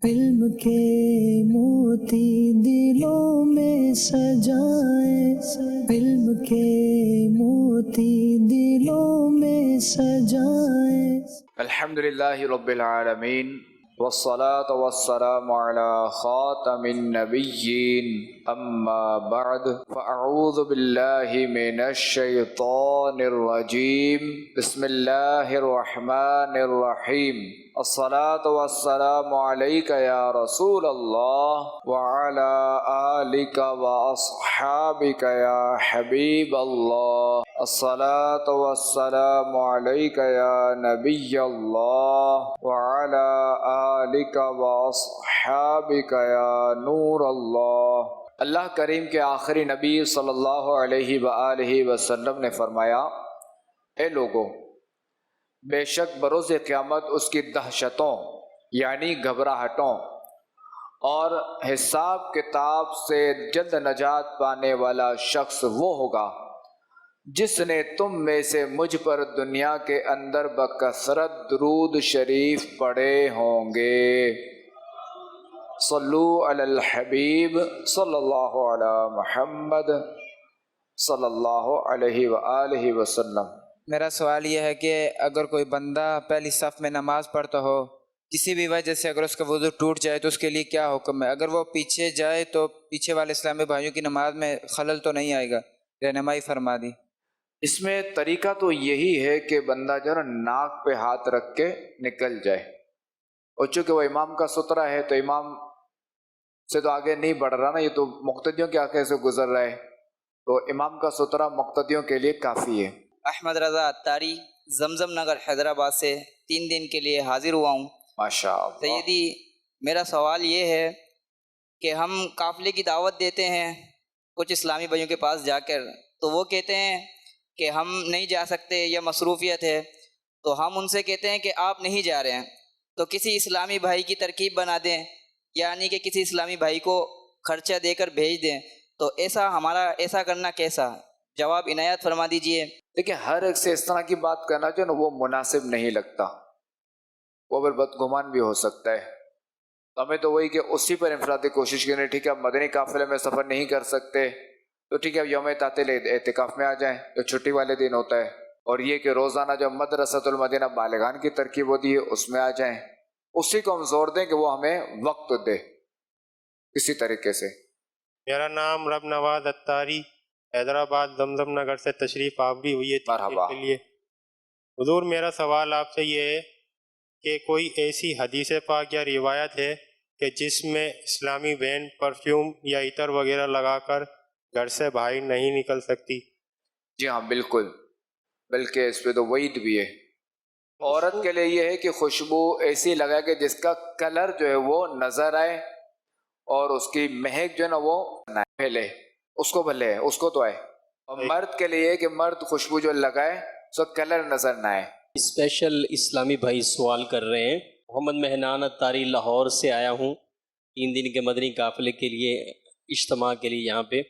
علم کے موتی دلوں میں سجائے، علم کے موتی دلوں میں سجائے۔ الحمدللہ رب العالمین والصلاة والسلام على خاتم النبیین اما بعد فاعوذ باللہ من الشیطان الرجیم بسم اللہ الرحمن الرحیم الصلاة والسلام علیک یا رسول اللہ وعلى آلک واصحابک یا حبیب اللہ الصلاة والسلام علیک یا نبی اللہ وعلى آلک واصحابک یا نور اللہ۔ اللہ کریم کے آخری نبی صلی اللہ علیہ وآلہ وسلم نے فرمایا، اے لوگو، بے شک بروز قیامت اس کی دہشتوں یعنی گھبراہٹوں اور حساب کتاب سے جلد نجات پانے والا شخص وہ ہوگا جس نے تم میں سے مجھ پر دنیا کے اندر بکثرت درود شریف پڑھے ہوں گے۔ صلو علی الحبیب صلی اللہ علی محمد صلی اللہ علیہ وآلہ وسلم۔ میرا سوال یہ ہے کہ اگر کوئی بندہ پہلی صف میں نماز پڑھتا ہو، کسی بھی وجہ سے اگر اس کا وضو ٹوٹ جائے تو اس کے لیے کیا حکم ہے؟ اگر وہ پیچھے جائے تو پیچھے والے اسلامی بھائیوں کی نماز میں خلل تو نہیں آئے گا؟ رہنمائی فرما دی۔ اس میں طریقہ تو یہی ہے کہ بندہ جو ہے نا ناک پہ ہاتھ رکھ کے نکل جائے، اور چونکہ وہ امام کا سترہ ہے تو امام سے تو آگے نہیں بڑھ رہا نا، یہ تو مقتدیوں کے آگے سے گزر رہا ہے، تو امام کا سترہ مقتدیوں کے لیے کافی ہے۔ احمد رضا اتاری، زمزم نگر حیدرآباد سے 3 دن کے لیے حاضر ہوا ہوں۔ ماشاء اللہ۔ سیدی، میرا سوال یہ ہے کہ ہم قافلے کی دعوت دیتے ہیں کچھ اسلامی بھائیوں کے پاس جا کر، تو وہ کہتے ہیں کہ ہم نہیں جا سکتے یا مصروفیت ہے، تو ہم ان سے کہتے ہیں کہ آپ نہیں جا رہے ہیں تو کسی اسلامی بھائی کی ترکیب بنا دیں، یعنی کہ کسی اسلامی بھائی کو خرچہ دے کر بھیج دیں، تو ایسا کرنا کیسا؟ جواب عنایت فرما دیجئے۔ دیکھیں، ہر ایک سے اس طرح کی بات کرنا جو ہے نا وہ مناسب نہیں لگتا، وہ پھر بدگمان بھی ہو سکتا ہے۔ تو ہمیں تو وہی کہ اسی پر انفرادی کوشش کریں، ٹھیک ہے اب مدنی قافلے میں سفر نہیں کر سکتے تو ٹھیک ہے اب یوم تعطیل اعتکاف میں آ جائیں جو چھٹی والے دن ہوتا ہے، اور یہ کہ روزانہ جو مدرسۃ المدینہ بالغان کی ترکیب ہوتی ہے اس میں آ جائیں، اسی کو ہم زور دیں کہ وہ ہمیں وقت دے کسی طریقے سے۔ میرا نام رب نواز اتاری، حیدرآباد زمزم نگر سے تشریف آوری ہوئی ہے 3 دن مرحبا۔ کے لیے۔ حضور، میرا سوال آپ سے یہ ہے کہ کوئی ایسی حدیث پاک یا روایت ہے کہ جس میں اسلامی بہن پرفیوم یا عطر وغیرہ لگا کر گھر سے باہر نہیں نکل سکتی؟ جی ہاں بالکل، بلکہ اس پہ تو وعید بھی ہے۔ عورت کے لیے یہ ہے کہ خوشبو ایسی لگائے کہ جس کا کلر جو ہے وہ نظر آئے اور اس کی مہک جو ہے نا وہ نہ پھیلے، اس کو بھلے ہے، اس کو تو آئے۔ اور مرد کے لیے یہ ہے کہ مرد خوشبو جو لگائے اس کا کلر نظر نہ آئے۔ اسپیشل اسلامی بھائی سوال کر رہے ہیں۔ محمد مہنان اتاری لاہور سے آیا ہوں 3 دن کے مدنی قافلے کے لیے، اجتماع کے لیے یہاں پہ۔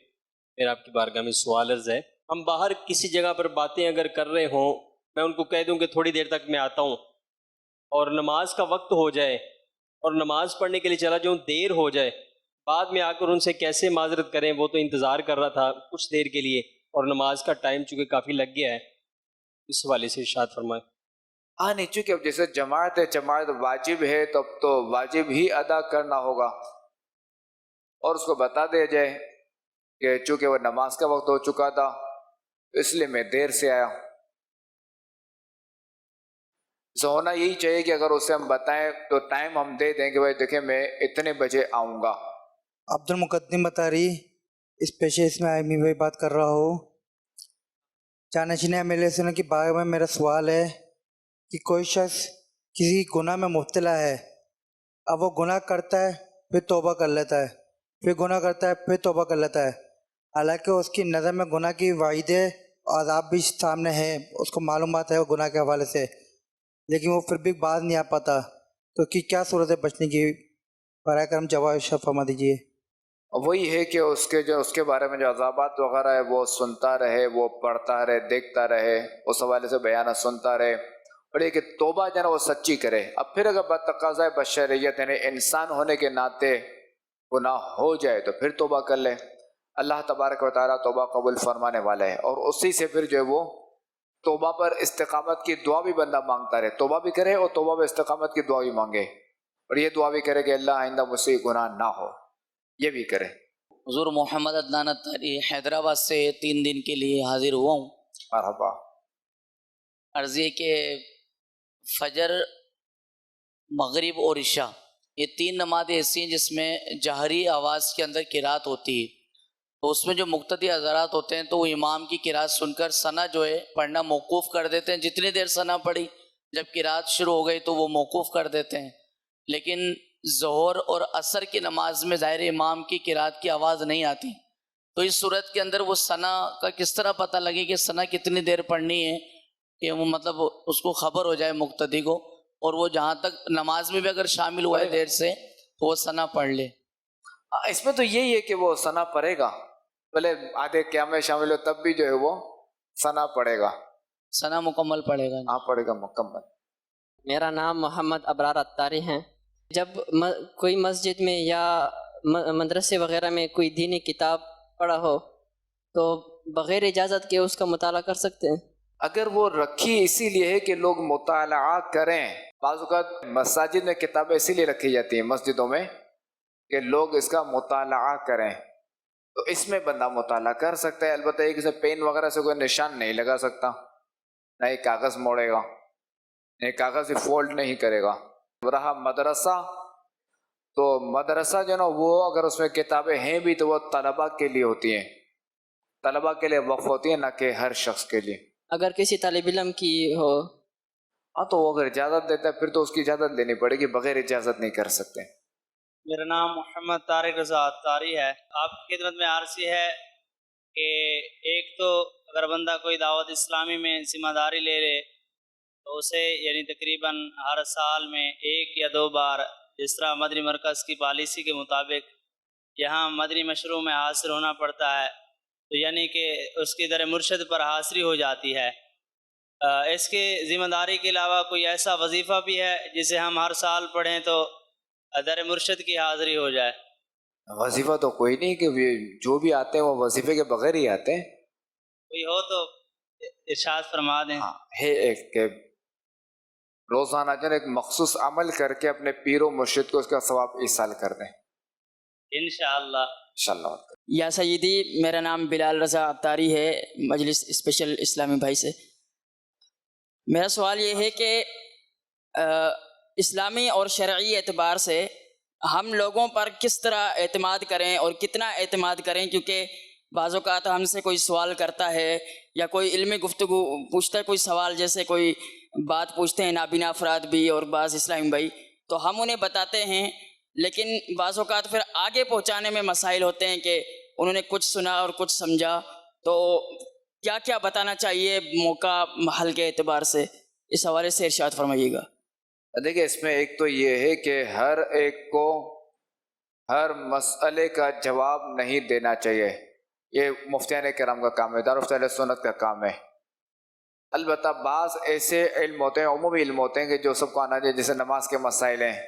میرا آپ کی بارگاہ میں سوال عرض ہے، ہم باہر کسی جگہ پر باتیں اگر کر رہے ہوں، میں ان کو کہہ دوں کہ تھوڑی دیر تک میں آتا ہوں، اور نماز کا وقت ہو جائے اور نماز پڑھنے کے لیے چلا جاؤں، دیر ہو جائے، بعد میں آ کر ان سے کیسے معذرت کریں؟ وہ تو انتظار کر رہا تھا کچھ دیر کے لیے اور نماز کا ٹائم چونکہ کافی لگ گیا ہے، اس حوالے سے ارشاد فرمائیں۔ ہاں نہیں، چونکہ اب جیسے جماعت ہے، جماعت واجب ہے تو اب تو واجب ہی ادا کرنا ہوگا، اور اس کو بتا دیا جائے کہ چونکہ وہ نماز کا وقت ہو چکا تھا اس لیے میں دیر سے آیا۔ تو ہونا یہی چاہیے کہ اگر اسے ہم بتائیں تو ٹائم ہم دے دیں کہ بھائی دیکھیں میں اتنے بجے آؤں گا۔ عبد المقدم بطاری اسپیشلسٹ میں آئی بھائی بات کر رہا ہوں۔ جانشین MLA سنوں کی بارے میں میرا سوال ہے کہ کوئی شخص کسی گناہ میں مبتلا ہے، اب وہ گناہ کرتا ہے پھر توبہ کر لیتا ہے، پھر گناہ کرتا ہے پھر توبہ کر لیتا ہے، حالانکہ اس کی نظر میں گناہ کی وعیدیں اور عذاب بھی سامنے ہے، اس کو معلومات ہے وہ گناہ کے حوالے سے، لیکن وہ پھر بھی باز نہیں آ پاتا، تو کی کیا صورت ہے بچنے کی؟ براہ کرم جواب ارشاد فرما دیجیے۔ وہی ہے کہ اس کے بارے میں جو عذابات وغیرہ ہے وہ سنتا رہے، وہ پڑھتا رہے، دیکھتا رہے، اس حوالے سے بیانات سنتا رہے، اور یہ کہ توبہ جو ہے نا وہ سچی کرے. اب پھر اگر بتقاضۂ بشریت یعنی انسان ہونے کے ناطے گناہ ہو جائے تو پھر توبہ کر لے. اللہ تبارک و تعالیٰ توبہ قبول فرمانے والا ہے، اور اسی سے پھر جو ہے وہ توبہ پر استقامت کی دعا بھی بندہ مانگتا رہے. توبہ بھی کرے اور توبہ پر استقامت کی دعا بھی مانگے، اور یہ دعا بھی کرے کہ اللہ آئندہ مجھ سے گناہ نہ ہو، یہ بھی کرے. حضور محمد عدنان اتاری حیدرآباد سے 3 دن کے لیے حاضر ہوا ہوں. مرحبا. عرض یہ کہ فجر، مغرب اور عشاء یہ 3 نمازیں ایسی ہیں جس میں جہری آواز کے اندر قرات ہوتی ہے، تو اس میں جو مقتدی حضرات ہوتے ہیں تو وہ امام کی قرات سن کر ثنا جو ہے پڑھنا موقوف کر دیتے ہیں. جتنی دیر ثنا پڑھی، جب قرات شروع ہو گئی تو وہ موقوف کر دیتے ہیں. لیکن ظہر اور عصر کی نماز میں ظاہر امام کی قرات کی آواز نہیں آتی، تو اس صورت کے اندر وہ ثنا کا کس طرح پتہ لگے کہ ثنا کتنی دیر پڑھنی ہے، کہ وہ مطلب اس کو خبر ہو جائے مقتدی کو، اور وہ جہاں تک نماز میں بھی اگر شامل ہوا ہے دیر سے تو وہ ثنا پڑھ لے. اس میں تو یہی ہے کہ وہ ثنا پڑھے گا، بھلے آدھے قیام میں شامل ہو تب بھی جو ہے وہ ثنا پڑھے گا. ثنا مکمل پڑھے گا. ہاں پڑھے گا مکمل. میرا نام محمد ابرار اتاری ہے. جب کوئی مسجد میں یا مدرسے وغیرہ میں کوئی دینی کتاب پڑھا ہو تو بغیر اجازت کے اس کا مطالعہ کر سکتے ہیں؟ اگر وہ رکھی اسی لیے ہے کہ لوگ مطالعہ کریں، بعض اوقات مساجد میں کتابیں اسی لیے رکھی جاتی ہیں مسجدوں میں کہ لوگ اس کا مطالعہ کریں، تو اس میں بندہ مطالعہ کر سکتا ہے. البتہ ایک سے پین وغیرہ سے کوئی نشان نہیں لگا سکتا، نہ ایک کاغذ موڑے گا، نہ کاغذ فولڈ نہیں کرے گا. رہا مدرسہ، تو مدرسہ جو نا وہ اگر اس میں کتابیں ہیں بھی تو وہ طلباء کے لیے ہوتی ہیں، طلباء کے لیے وقف ہوتی ہیں، نہ کہ ہر شخص کے لیے. اگر کسی طالب علم کی ہو ہاں تو وہ اگر اجازت دیتا ہے پھر تو اس کی اجازت لینی پڑے گی، بغیر اجازت نہیں کر سکتے. میرا نام محمد طارق رضا اتاری ہے. آپ کی خدمت میں عرض یہ ہے کہ ایک تو اگر بندہ کوئی دعوت اسلامی میں ذمہ داری لے لے تو اسے یعنی تقریباً ہر سال میں 1 یا 2 بار، جس طرح مدنی مرکز کی پالیسی کے مطابق یہاں مدنی مشروع میں حاضر ہونا پڑتا ہے، تو یعنی کہ اس کی در مرشد پر حاضری ہو جاتی ہے. اس کے ذمہ داری کے علاوہ کوئی ایسا وظیفہ بھی ہے جسے ہم ہر سال پڑھیں تو در مرشد کی حاضری ہو جائے؟ وظیفہ تو کوئی نہیں کہ جو بھی آتے ہیں وہ وظیفے کے بغیر ہی آتے ہیں. کوئی ہو تو ارشاد فرما دیں. ہاں ہے ایک کہ روزانہ جو ایک مخصوص عمل کر کے اپنے پیر و مرشد کو اس کا ثواب ایصال کر دیں انشاءاللہ. انشاءاللہ. یا سیدی، میرا نام بلال رضا اتاری ہے، مجلس اسپیشل اسلامی بھائی سے. میرا سوال یہ ہے کہ اسلامی اور شرعی اعتبار سے ہم لوگوں پر کس طرح اعتماد کریں اور کتنا اعتماد کریں، کیونکہ بعض اوقات ہم سے کوئی سوال کرتا ہے یا کوئی علمی گفتگو پوچھتا ہے، کوئی سوال جیسے کوئی بات پوچھتے ہیں نابینا افراد بھی اور بعض اسلامی بھائی، تو ہم انہیں بتاتے ہیں، لیکن بعض اوقات پھر آگے پہنچانے میں مسائل ہوتے ہیں کہ انہوں نے کچھ سنا اور کچھ سمجھا، تو کیا کیا بتانا چاہیے موقع محل کے اعتبار سے، اس حوالے سے ارشاد فرمائیے گا. دیکھیں اس میں ایک تو یہ ہے کہ ہر ایک کو ہر مسئلے کا جواب نہیں دینا چاہیے، یہ مفتیان کرام کا کام ہے، دارالفتہ اہل سنت کا کام ہے. البتہ بعض ایسے علم ہوتے ہیں، عمومی علم ہوتے ہیں کہ جو سب کو آنا چاہیے، جیسے نماز کے مسائل ہیں.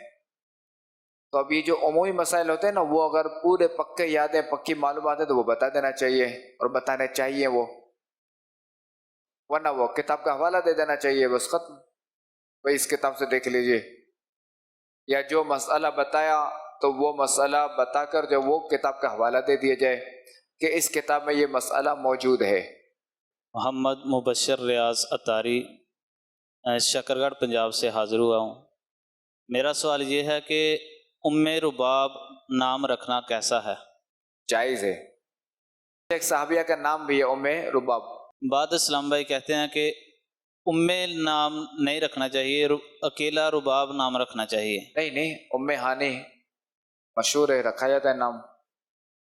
تو اب یہ جو عمومی مسائل ہوتے ہیں نا، وہ اگر پورے پکے یاد ہیں، پکی معلومات ہیں تو وہ بتا دینا چاہیے اور بتانے چاہیے وہ، ورنہ وہ کتاب کا حوالہ دے دینا چاہیے، بس ختم، بھائی اس کتاب سے دیکھ لیجئے. یا جو مسئلہ بتایا تو وہ مسئلہ بتا کر جو وہ کتاب کا حوالہ دے دیا جائے کہ اس کتاب میں یہ مسئلہ موجود ہے. محمد مبشر ریاض اتاری، شکرگڑھ پنجاب سے حاضر ہوا ہوں. میرا سوال یہ ہے کہ ام رباب نام رکھنا کیسا ہے؟ جائز ہے. ایک صحابیہ کا نام بھی ہے ام رباب. بعد اسلام بھائی کہتے ہیں کہ ام نام نہیں رکھنا چاہیے، اکیلا رباب نام رکھنا چاہیے. نہیں ام ہانی مشہور ہے، رکھا جاتا ہے نام.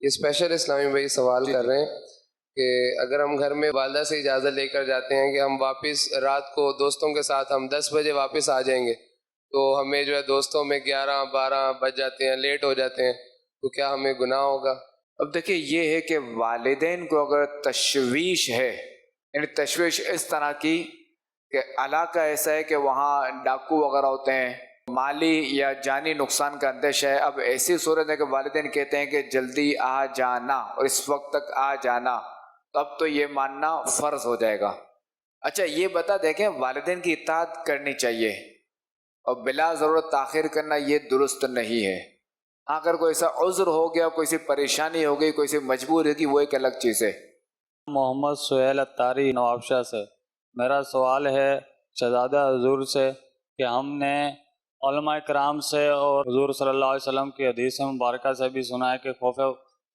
یہ اسپیشل اسلامی بھائی سوال کر رہے ہیں کہ اگر ہم گھر میں والدہ سے اجازت لے کر جاتے ہیں کہ ہم واپس رات کو دوستوں کے ساتھ ہم 10 بجے واپس آ جائیں گے، تو ہمیں جو ہے دوستوں میں 11-12 بج جاتے ہیں، لیٹ ہو جاتے ہیں، تو کیا ہمیں گناہ ہوگا؟ اب دیکھیں یہ ہے کہ والدین کو اگر تشویش ہے، یعنی تشویش اس طرح کی کہ علاقہ ایسا ہے کہ وہاں ڈاکو وغیرہ ہوتے ہیں، مالی یا جانی نقصان کا اندیشہ ہے. اب ایسی صورت ہے کہ والدین کہتے ہیں کہ جلدی آ جانا اور اس وقت تک آ جانا، تو اب تو یہ ماننا فرض ہو جائے گا. اچھا یہ بتا دیکھیں، والدین کی اطاعت کرنی چاہیے اور بلا ضرورت تاخیر کرنا یہ درست نہیں ہے. اگر کوئی ایسا عذر ہو گیا، کوئی سی پریشانی ہو گئی، کوئی سی مجبوری ہوگی، وہ ایک الگ چیز ہے. محمد سہیل اتاری نوابشاہ سے میرا سوال ہے شہزادہ حضور سے کہ ہم نے علماء کرام سے اور حضور صلی اللہ علیہ وسلم کی حدیث مبارکہ سے بھی سنا ہے کہ خوف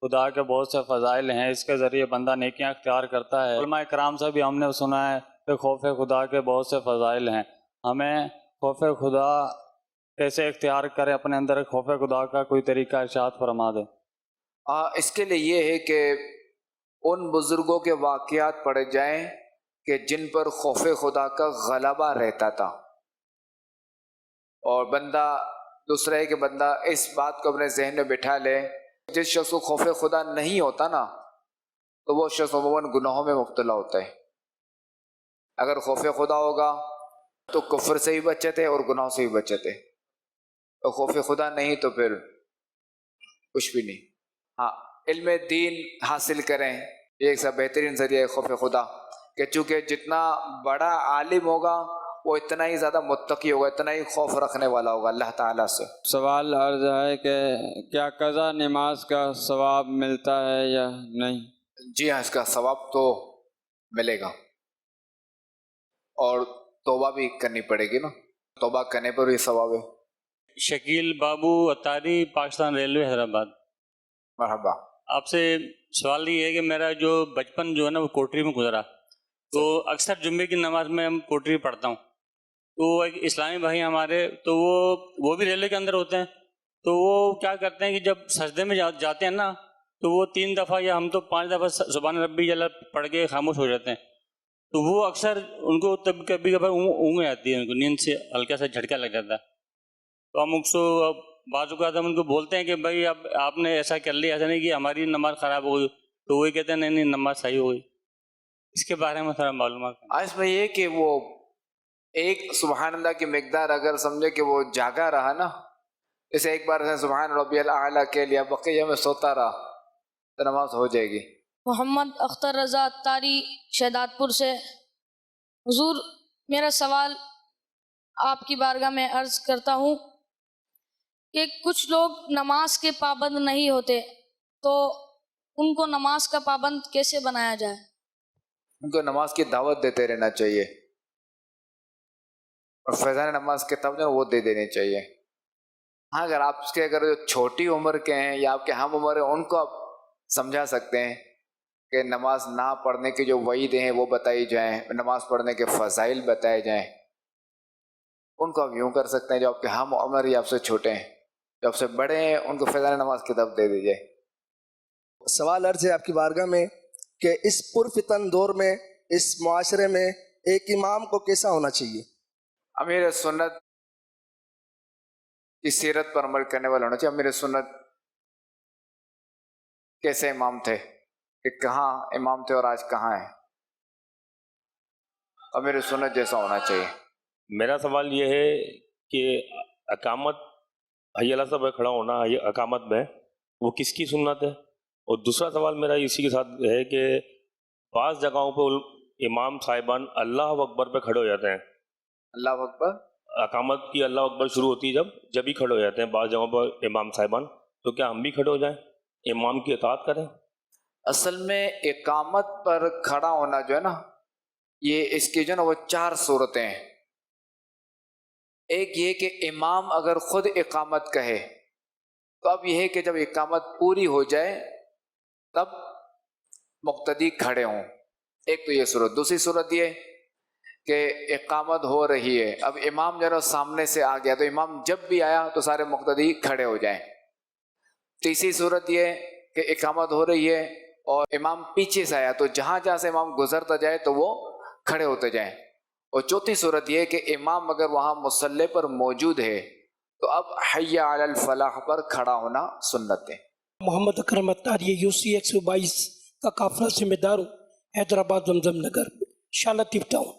خدا کے بہت سے فضائل ہیں، اس کے ذریعے بندہ نیکیاں اختیار کرتا ہے. علماء کرام سے بھی ہم نے سنا ہے کہ خوف خدا کے بہت سے فضائل ہیں. ہمیں خوف خدا کیسے اختیار کرے، اپنے اندر خوف خدا کا کوئی طریقہ ارشاد فرما دیں. اس کے لیے یہ ہے کہ ان بزرگوں کے واقعات پڑھے جائیں کہ جن پر خوف خدا کا غلبہ رہتا تھا. اور بندہ دوسرا ہے کہ بندہ اس بات کو اپنے ذہن میں بٹھا لے، جس شخص کو خوف خدا نہیں ہوتا نا تو وہ شخص عموماً گناہوں میں مبتلا ہوتا ہے. اگر خوف خدا ہوگا تو کفر سے بھی بچتے اور گناہوں سے بھی بچتے، اور خوف خدا نہیں تو پھر کچھ بھی نہیں. ہاں علم دین حاصل کریں، یہ ایک سا بہترین ذریعہ ہے خوف خدا، کہ چونکہ جتنا بڑا عالم ہوگا وہ اتنا ہی زیادہ متقی ہوگا، اتنا ہی خوف رکھنے والا ہوگا اللہ تعالیٰ سے. سوال عرض ہے کہ کیا قضا نماز کا ثواب ملتا ہے یا نہیں؟ جی ہاں، اس کا ثواب تو ملے گا، اور توبہ بھی کرنی پڑے گی نا، توبہ کرنے پر بھی ثواب ہے. شکیل بابو اتاری، پاکستان ریلوے حیدرآباد. مرحبا. آپ سے سوال یہ ہے کہ میرا جو بچپن جو ہے نا وہ کوٹری میں گزرا، تو اکثر جمعے کی نماز میں ہم کوٹری پڑھتا ہوں. تو ایک اسلامی بھائی ہمارے، تو وہ بھی ریلوے کے اندر ہوتے ہیں، تو وہ کیا کرتے ہیں کہ جب سجدے میں جاتے ہیں نا تو وہ 3 دفعہ یا ہم تو 5 دفعہ سبحان ربی جل پڑھ کے خاموش ہو جاتے ہیں. تو وہ اکثر ان کو تب کبھی کبھار اونگیں آتی ہے، ان کو نیند سے ہلکا سا جھٹکا لگ جاتا ہے. تو ہم اس کو بعض اوقات ہم ان کو بولتے ہیں کہ بھائی اب آپ نے ایسا کر لیا، ایسا نہیں کہ ہماری نماز خراب ہو گئی. تو وہی کہتے ہیں نہیں نماز صحیح ہو گئی. اس کے بارے میں تھوڑا معلومات. اس میں یہ کہ وہ ایک سبحان اللہ کی مقدار اگر سمجھے کہ وہ جاگا رہا نا، جیسے ایک بار سبحان ربی الاعلیٰ کے لیا، بقیہ میں سوتا رہا، تو نماز ہو جائے گی. محمد اختر رضا اتاری شہداد پور سے. حضور میرا سوال آپ کی بارگاہ میں عرض کرتا ہوں کہ کچھ لوگ نماز کے پابند نہیں ہوتے، تو ان کو نماز کا پابند کیسے بنایا جائے؟ ان کو نماز کی دعوت دیتے رہنا چاہیے، اور فیضان نماز کے تب وہ دے دینی چاہیے. ہاں اگر آپ کے جو چھوٹی عمر کے ہیں یا آپ کے ہم عمر ہیں، ان کو آپ سمجھا سکتے ہیں کہ نماز نہ پڑھنے کی جو وعیدیں ہیں وہ بتائی جائیں، نماز پڑھنے کے فضائل بتائے جائیں. ان کو آپ یوں کر سکتے ہیں، جو آپ کے ہم عمر یا آپ سے چھوٹے ہیں، جو آپ سے بڑے ہیں، ان کو فیضان نماز کی طرف دے دیجیے. سوال عرض ہے آپ کی بارگاہ میں کہ اس پرفتن دور میں، اس معاشرے میں ایک امام کو کیسا ہونا چاہیے؟ امیر سنت کی سیرت پر عمل کرنے والا ہونا چاہیے. امیر سنت کیسے امام تھے، کہ کہاں امام تھے اور آج کہاں ہیں؟ امیر سنت جیسا ہونا چاہیے. میرا سوال یہ ہے کہ اقامت حی علی صاحب کھڑا ہونا اقامت میں وہ کس کی سنت ہے؟ اور دوسرا سوال میرا اسی کے ساتھ ہے کہ بعض جگہوں پہ امام صاحبان اللہ اکبر پہ کھڑے ہو جاتے ہیں. اللہ اکبر، اقامت کی اللہ اکبر شروع ہوتی ہے جب ہی کھڑے ہو جاتے ہیں بعض جگہوں پر امام صاحبان. تو کیا ہم بھی کھڑے ہو جائیں، امام کی اطاعت کریں؟ اصل میں اقامت پر کھڑا ہونا جو ہے نا، یہ اس کی جو ہے نا وہ 4 صورتیں ہیں. ایک یہ کہ امام اگر خود اقامت کہے تو اب یہ ہے کہ جب اقامت پوری ہو جائے تب مقتدی کھڑے ہوں. ایک تو یہ صورت. دوسری صورت یہ کہ اقامت ہو رہی ہے، اب امام جو ہے نا سامنے سے آ گیا، تو امام جب بھی آیا تو سارے مقتدی کھڑے ہو جائیں. تیسری صورت یہ کہ اقامت ہو رہی ہے اور امام پیچھے سے آیا، تو جہاں جہاں سے امام گزرتا جائے تو وہ کھڑے ہوتے جائیں. اور چوتھی صورت یہ کہ امام اگر وہاں مصلی پر موجود ہے تو اب حی علی الفلاح پر کھڑا ہونا سنت ہے. محمد اکرم اتاری UC 122 کا قافلہ ذمہ دار ہوں، حیدرآباد زمزم نگر، شاہ لطیف ٹاؤن.